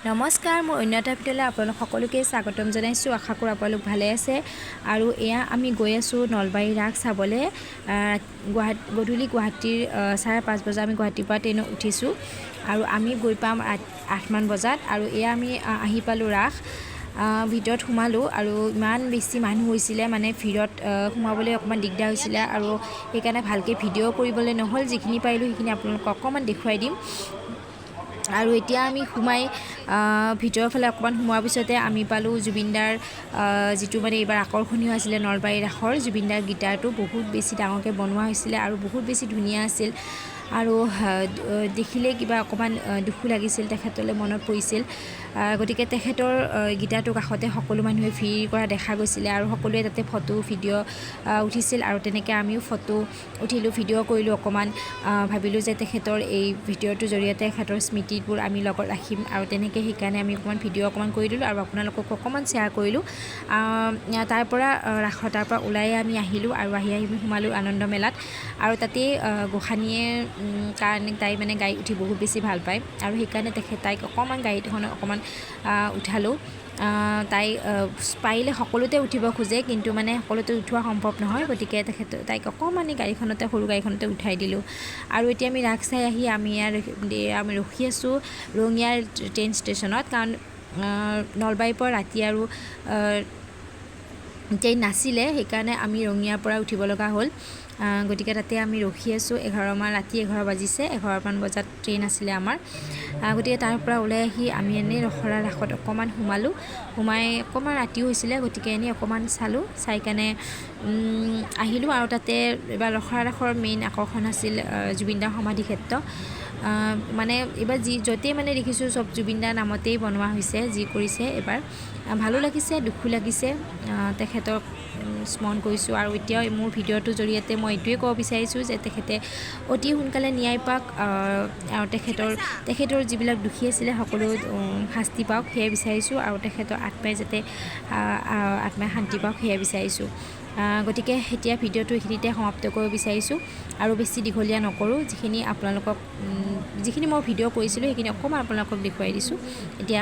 নমস্কাৰ, মোৰ অন্য এটা ভিডিঅ'লৈ আপোনালোক সকলোকে স্বাগতম জনাইছোঁ। আশা কৰোঁ আপোনালোক ভালে আছে। আৰু এয়া আমি গৈ আছোঁ নলবাৰী ৰাস চাবলৈ। গধূলি গুৱাহাটীৰ 5:30 বজাত আমি গুৱাহাটীৰ পৰা ট্ৰেইনত উঠিছোঁ আৰু আমি গৈ পাম 8মান বজাত। আৰু এয়া আমি আহি পালোঁ ৰাস। ভিতৰত সোমালোঁ আৰু ইমান বেছি মানুহ হৈছিলে, মানে ভিৰত সোমাবলৈ অকণমান দিগদাৰ হৈছিলে আৰু সেইকাৰণে ভালকৈ ভিডিঅ' কৰিবলৈ নহ'ল। যিখিনি পাৰিলোঁ সেইখিনি আপোনালোকক অকণমান দেখুৱাই দিম। আৰু এতিয়া আমি সোমাই ভিতৰৰ ফালে অকণমান সোমোৱাৰ পিছতে আমি পালোঁ জুবিনদাৰ যিটো মানে এইবাৰ আকৰ্ষণীয় আছিলে নলবাৰী ৰাসৰ জুবিনদাৰ গীটাৰটো বহুত বেছি ডাঙৰকৈ বনোৱা হৈছিলে আৰু বহুত বেছি ধুনীয়া আছিল। আৰু দেখিলে কিবা অকণমান দুখো লাগিছিল, তেখেতলৈ মনত পৰিছিল। গতিকে তেখেতৰ গীটাৰটোৰ কাষতে সকলো মানুহে ভিৰ কৰা দেখা গৈছিলে আৰু সকলোৱে তাতে ফটো ভিডিঅ' উঠিছিল। আৰু তেনেকৈ আমিও ফটো উঠিলোঁ, ভিডিঅ' কৰিলোঁ অকণমান। ভাবিলোঁ যে তেখেতৰ এই ভিডিঅ'টোৰ জৰিয়তে তেখেতৰ স্মৃতিবোৰ আমি লগত ৰাখিম আৰু তেনেকৈ সেইকাৰণে আমি অকণমান ভিডিঅ' অকণমান কৰি দিলোঁ আৰু আপোনালোকক অকণমান শ্বেয়াৰ কৰিলোঁ। তাৰ পৰা ওলাই আমি আহিলোঁ আৰু আহি সোমালোঁ আনন্দ মেলাত। আৰু তাতেই গোসাঁনীয়ে কাৰণে তাই মানে গাড়ীত উঠি বহুত বেছি ভাল পায় আৰু সেইকাৰণে তাইক অকণমান গাড়ীখনত অকণমান উঠালোঁ। তাই পাৰিলে সকলোতে উঠিব খোজে, কিন্তু মানে সকলোতে উঠোৱা সম্ভৱ নহয়। গতিকে তাইক অকণমান গাড়ীখনতে, সৰু গাড়ীখনতে উঠাই দিলোঁ। আৰু এতিয়া আমি ৰাস চাই আহি আমি ৰখি আছোঁ ৰঙিয়াৰ ট্ৰেইন ষ্টেচনত, কাৰণ নলবাৰীৰ পৰা ৰাতি আৰু ট্ৰেইন নাছিলে, সেইকাৰণে আমি ৰঙিয়াৰ পৰা উঠিব লগা হ'ল। গতিকে তাতে আমি ৰখি আছোঁ। ৰাতি 11 বাজিছে, 11মান বজাত ট্ৰেইন আছিলে আমাৰ। গতিকে তাৰ পৰা ওলাই আহি আমি এনেই ৰখৰা ৰাসত অকণমান সোমাই অকণমান ৰাতিও হৈছিলে, গতিকে এনেই অকণমান চালোঁ, চাই কেনে আহিলোঁ। আৰু তাতে এইবাৰ ৰখৰা ৰাসৰ মেইন আকৰ্ষণ আছিল জুবিনদাৰ সমাধিক্ষেত্ৰ। মানে এইবাৰ য'তেই মানে দেখিছোঁ চব জুবিনদাৰ নামতেই বনোৱা হৈছে, যি কৰিছে এইবাৰ। ভালো লাগিছে, দুখো লাগিছে। তেখেতক স্মৰণ কৰিছোঁ। আৰু এতিয়াও মোৰ ভিডিঅ'টোৰ জৰিয়তে মই এইটোৱে ক'ব বিচাৰিছোঁ যে তেখেতে অতি সোনকালে ন্যায় পাওক আৰু তেখেতৰ যিবিলাক দোষী আছিলে সকলো শাস্তি পাওক, সেয়াই বিচাৰিছোঁ। আৰু তেখেতৰ আত্মাই শান্তি পাওক, সেয়াই বিচাৰিছোঁ। গতিকে এতিয়া ভিডিঅ'টো এইখিনিতে সমাপ্ত কৰিব বিচাৰিছোঁ আৰু বেছি দীঘলীয়া নকৰোঁ। যিখিনি মই ভিডিঅ' কৰিছিলোঁ সেইখিনি অকণমান আপোনালোকক দেখুৱাই দিছোঁ এতিয়া।